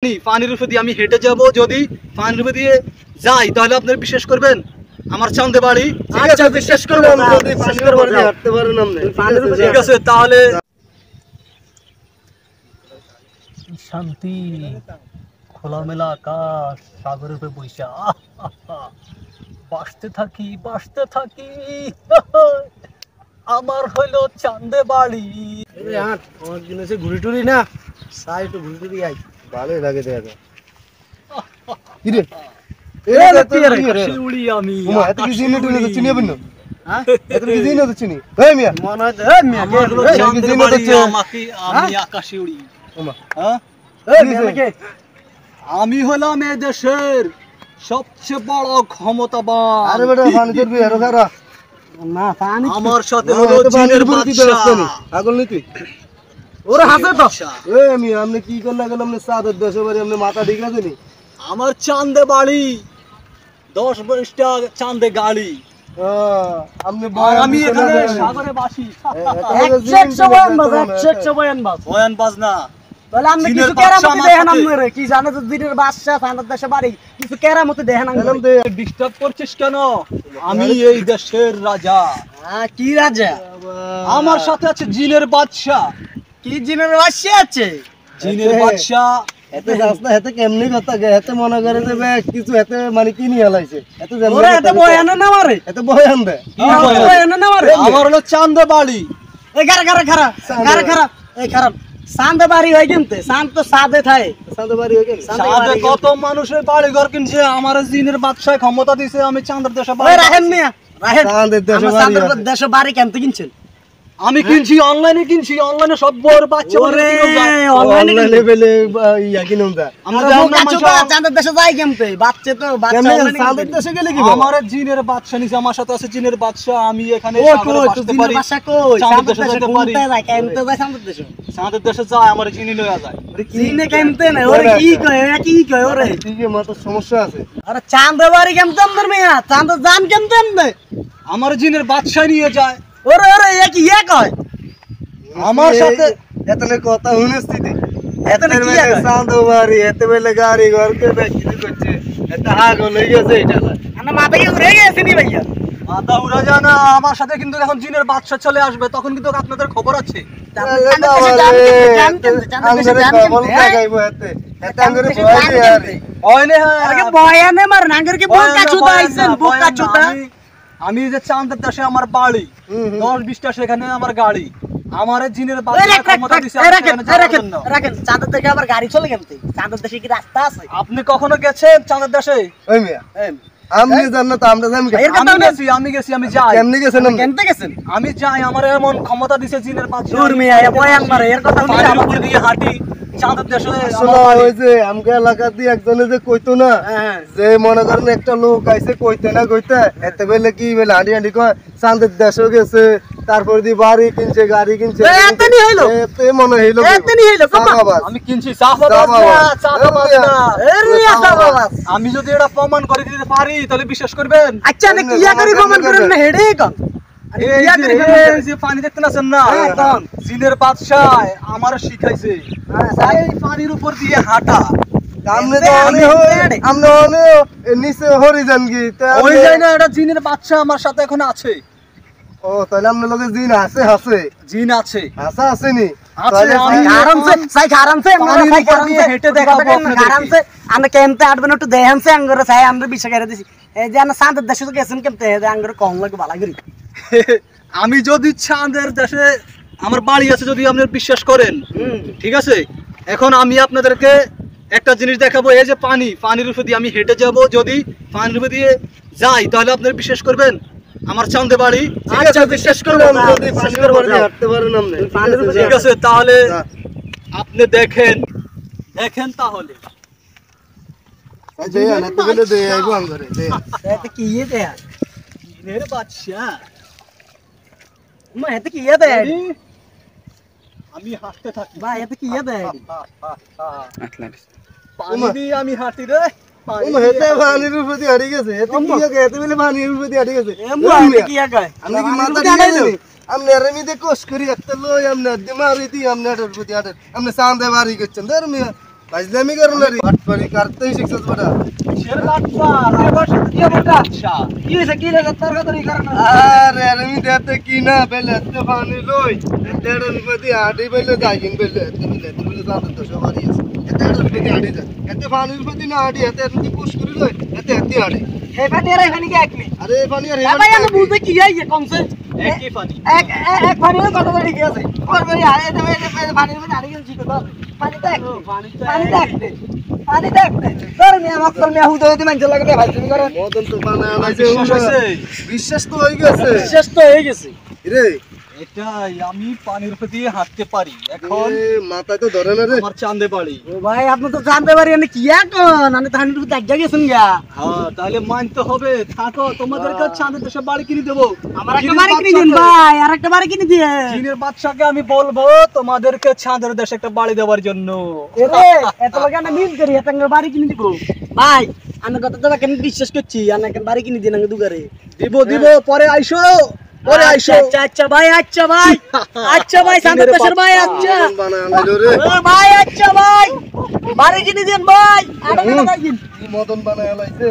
পানির উপর দিয়ে আমি হেঁটে যাব, যদি পানির উপর দিয়ে যাই তাহলে আপনারা বিশ্বাস করবেন আমার চান্দে বাড়ি। আচ্ছা বিশ্বাস করব, যদি পানির উপর দিয়ে হাঁটতে পারেন আপনি, ঠিক আছে তাহলে। শান্তি, খোলামেলা আকাশ, সাগরের উপরে বৈশা বাসতে থাকি বাসতে থাকি আমার হইলো চান্দে বাড়ি। আমার জিনিসে ঘুরি টুরি না, সাই একটু ঘুরি টুরি আই, ভালোই লাগে দেখা যায়। কি রে শিউড়ি আমি এত কিছু চিনি টুনি তো চিনি না, হ্যাঁ এত কিছু চিনি তো চিনি। এই মিয়া মনে হয় এই মিয়া চান্দে বাড়ি আমাকে, আমি আকাশে উড়ি। হ্যাঁ এই মিয়া কে? আমি হলাম এই দেশের সবচেয়ে বড় ক্ষমতাবান। আরে বেটা পানি তোর বিয়ে রোগারা না, পানি আমার সাথে হলো জিনের বাদশা। পাগল নি তুই? ওরে হাসে তো। এই মিয়া আপনি কি করলা গেল? আপনি সাদের দেশে বাড়ি, আপনি মাথা ঠিক আছে নি? আমার চান্দে বাড়ি 10-20টা চান্দে গাড়ি। আপনি আমি এখানে সাগরে বাসি। বয়ান বাজনা বলে আপনি কিছু কেরামতি দেখেন, আপনারে কি জানে তো দিনের বাদশা চাঁদের দেশে বাড়ি, কিছু কেরামতি দেখেন। ডিস্টার্ব করছিস কেন? আমি এই দেশের রাজা। কি রাজা? আমার সাথে আছে জিনের বাদশা। কি জিনের বাদশা আছে? জিনের বাদশা এতে রাস্তা এতে কেমনি কথা গে, এতে মনে করে যে কিছু এতে মানে কি নিয়ে লাইছে, এতে ওরে এত বয়ান না মারে, এতে বয়ান দে বয়ান না মারে। আমার হলো চান্দে বাড়ি। এই খারা এই খারাপ চাঁদে বাড়ি হয় কিনতে, চাঁদ তো সাদে থাকে। সাদে বাড়ি হয়ে গেল, সাদে কত মানুষের বাড়ি ঘর কিনছে, আমার জিনের বাদশা ক্ষমতা দিছে, আমি চাঁদের দেশে বাড়ি। রাহেন মিয়া রাহেন, চাঁদের দেশে বাড়ি কেনতে কিনছেন? আমি কিনছি অনলাইনে, কিনছি অনলাইনে সব বড় বাচ্চা অনলাইনে বেলে ইয়া কিনুম দা। চাঁদের দেশে যাই কেমতে বাচ্চা তো বাচ্চা চাঁদের দেশে গেলে কি আমার জিনের বাদশা নিছে, আমার সাথে আছে জিনের বাদশা। আমি এখানে ও সাগরে কই তো বাসতে দিনের পারি, বাদশা কই? চাঁদের চাঁদের দেশে দেশে যেতে পারি। ঘুরতে যায় কেমতে যায় চাঁদের দেশে? চাঁদের দেশে যায় আমার জিনি লইয়া যায়। চিনে কেমতে না ওরে কি কয়, এরা কি কয় ওরে? ঠিক আছে, মাথার সমস্যা আছে। আরে চাঁদে বাড়ি কেমতে আমদের মিয়া, চাঁদে জান কেমতে আমদে? আমার জিনের বাদশা নিয়ে যায়। ওরে ওরে এ কি ইয়া কয়? আমার সাথে এতলে কথা শুনিস তুই? এতলে কি ইয়া কয়? চাঁদ বাড়ি এতে বেলে গাড়ি ঘরকে বেশি করছে, এটা হাগল হয়ে গেছে এটা। আমার মাথায় উড়ে গেছে নি ভাইয়া। মাথা উড়া যায় না, আমার সাথে কিন্তু এখন জিনের বাদশা চলে আসবে, তখন কিন্তু আপনাদের খবর আছে। আমি যে চাঁদের দেশে আমার বাড়ি, 10-20টা সেখানে আমার গাড়ি, আমার জিনের বাদশা ক্ষমতা দিছে। চাঁদের দেশে আবার গাড়ি চলে কেমতে? চাঁদের দেশে কি রাস্তা আছে? আপনি কখনো গেছেন চাঁদের দেশে? ওই মিয়া আমি জানি না তো, আমরা জানি আমি গেছি, আমি যাই। কেমনে গেছেন? কেমতে গেছেন? আমি যাই, আমার এমন ক্ষমতা দিছে জিনের বাদশা। দূর মিয়া এ বয়ান মারে, এর কথা শুনে পানির উপর দিয়ে হাঁটি চাঁদের দেশে। ওই যে আমাকে এলাকা দিয়ে একজনে যে কইতো না, যে মনে করেন একটা লোক আইছে কইতে না কইতে, এতে বেলে কি বেলে হাঁটি হাঁটি কয় চাঁদের দেশে গেছে, তারপর দি বাড়ি কিনছে, গাড়ি কিনছে। এতনি হইলো, এতে মনে হইলো এতনি হইলো। আমি কিনছি চাঁদাবাজ না। এর মিয়া চাঁদাবাজ। আমি যদি এটা প্রমাণ করে দিতে পারি তাহলে বিশ্বাস করবেন। আচ্ছা আপনি কিয়া করে প্রমাণ করেন না হেডে কম? এই যে পানি দেখতে আছেন না, জিনের বাদশা আমার শিখাইছে এই পানির উপর দিয়ে হাঁটা। নিচে হরি যান কি ওই যায় না, এটা জিনের বাদশা আমার সাথে এখন আছে। ও তাহলে আপনার লোকে জিন আছে? আছে জিন আছে, আছে আসেনি? হেঁটে দেখাবো আপনাদেরকে। আমরা কেমতে হাঁটবেন একটু দেখেনছে আঙ্গুরে চাই, আমরা বিশ্বাস করে দিছি। এই যে আমরা চাঁদের দেশে তো গেছেন কেমতে, আঙ্গুরে কম লাগে ভালো করি। আমি যদি চাঁদের দেশে আমার বাড়ি আছে, যদি আপনি বিশ্বাস করেন, ঠিক আছে। এখন আমি আপনাদেরকে একটা জিনিস দেখাবো। এই যে পানির উপর দিয়ে আমি হেঁটে যাব, যদি পানির উপর দিয়ে যাই তাহলে আপনারা বিশ্বাস করবেন আমার চাঁদে বাড়ি। আচ্ছা বিশ্বাস করবেন, যদি পানির উপর দিয়ে হাঁটতে পারেন আপনি, ঠিক আছে তাহলে আপনি দেখেন তাহলে। কি ইয়ে দেয়া জিনের বাদশা এতে কি ইয়ে দেয়? আমি হাঁটতে থাকি ভাই এতে কি ইয়ে দেয়? পানি দিয়ে আমি হাঁটি রে। পানির উপর দিয়ে হাঁটি গেছে, পানির উপর দিয়ে হাঁটি গেছে। আপনি কি মাথা আপনি কোষ করি একটা লই, আপনি মারি দিই, আপনি চাঁদে বাড়ি করছেন। ধর মিয়া ফাজলামি করো না রে বাটপারি করতেই শিখছস বড়া কিসের বাটপার এ বস কি বটা আচ্ছা কি হইছে কি রে তরকারি কারণ আরে আমি দেখতে কি না বেলে এতে পানি লই এতে রুপতি আডি বেলে যাইন বেলে এতে বেলে জানতে তো সবারই আছে এতে রুপতি আডি যা এতে পানি রুপতি না আডি এতে রুপতি পুশ করি লই এতে আডি হে পানি রে পানি কে একনি আরে পানি আর ভাই আমি বুঝতে কি আইছে কমছে একই পানি এক পানি না কত ঠিক আছে ওর ভাই এটা পানি মধ্যে আড়ি গেল ঠিক আছে পানি দেখতে তোর মিয়া মক্কল মিয়া হুদো হইতে মানছে লাগে ভাই তুমি করে মদন তো বানা আলাইছে বিশ্বাস তো হয়ে গেছে রে এটাই আমি পানির প্রতি হাঁটতে পারি এখন মাথায় তো ধরে না রে আমার চাঁদে বাড়ি ও ভাই আপনি তো জানতে পারি আমি কি এখন আমি তো হান্ডি দেখ গেছেন গা হ্যাঁ তাহলে মানতে হবে থাকো তোমাদেরকে চাঁদের দেশে বাড়ি কিনে দেবো আমার একটা বাড়ি কিনে দিন ভাই আর একটা বাড়ি কিনে দিয়ে চীনের বাদশাকে আমি বলবো তোমাদেরকে চাঁদের দেশে একটা বাড়ি দেওয়ার জন্য এরে এত লোক না মিল করি এত বাড়ি কিনে দিব ভাই আমি কথা তো কেন বিশ্বাস করছি আমি একটা বাড়ি কিনে দিন আমি দুগারে দিব পরে আইসো পরে আইসো আচ্ছা ভাই শান্ত দেশের ভাই আচ্ছা বানা আলাইলো রে ও ভাই আচ্ছা ভাই বাড়ি কিনে দিন ভাই আরে দিন মদন বানা আলাইছে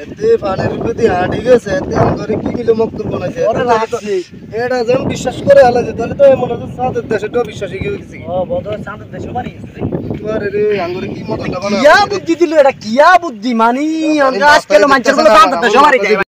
এতে পানির প্রতি আডি গেছে এতে করে কি মিলে মক্তর বানাইছে ওরে রাখছি এটা যেন বিশ্বাস করে আলাইছে তাহলে তো মনে হচ্ছে সাদের দেশেটাও বিশ্বাসী হয়ে গেছে ও বদর শান্ত দেশের বাড়ি আরে রে আঙ্গুরে কি মদনটা বানা কিয়া বুদ্ধি দিল এটা কিয়া বুদ্ধি মানি আমরা আজকাল মানুষের বলে শান্ত দেশের বাড়ি